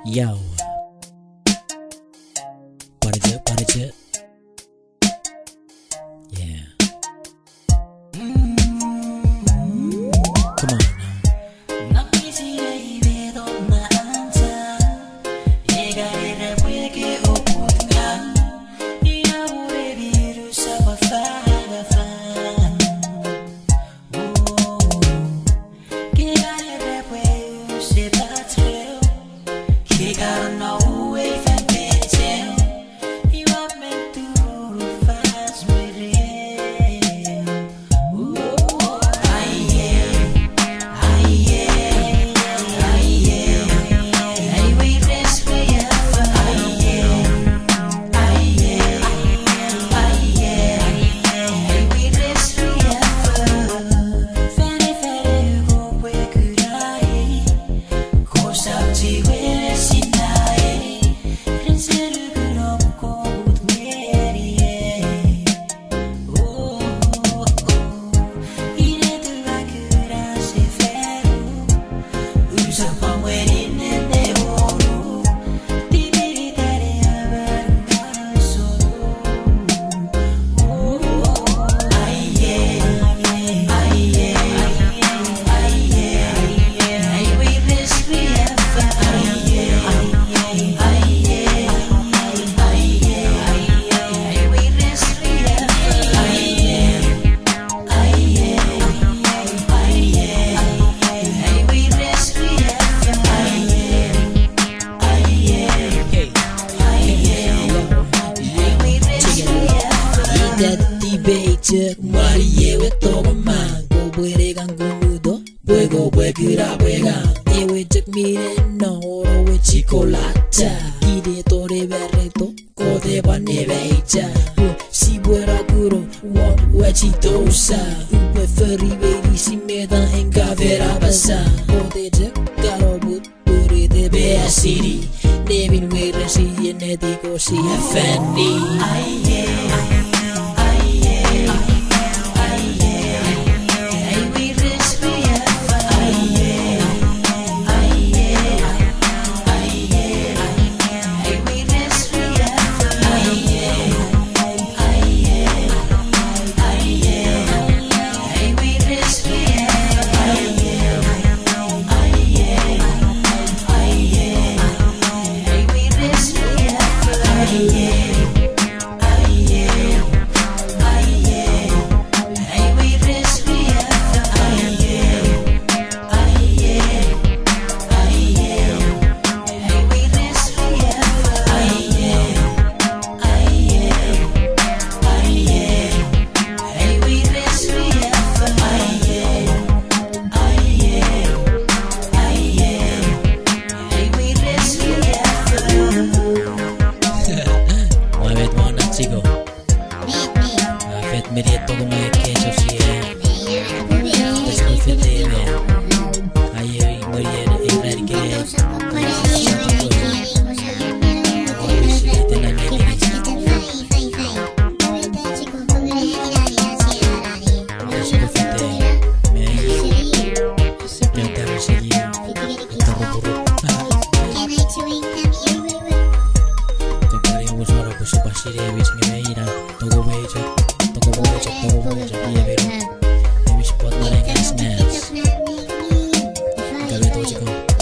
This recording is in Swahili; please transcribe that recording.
Yo, party jet. Yeah. Come on now. Debate Marie with Toman, go Buegan Gumudo, Buego Buegura Buegan, e we took me no with Chicolata, Gide Tore Berreto, Code Baneveja, Si Buera Guru, what Wachitosa, Uferi Baby Meda and Gavera Basa, Code Garobut, Buri de Bea City, David Weires Riaffou, see a Fanny. Chicko, faites mérite todo mai queso si desconfiteve aí Maria e Enrique Pasire wis ngeira toko beja iya beru wis pot nang snaps gawe to Chicko.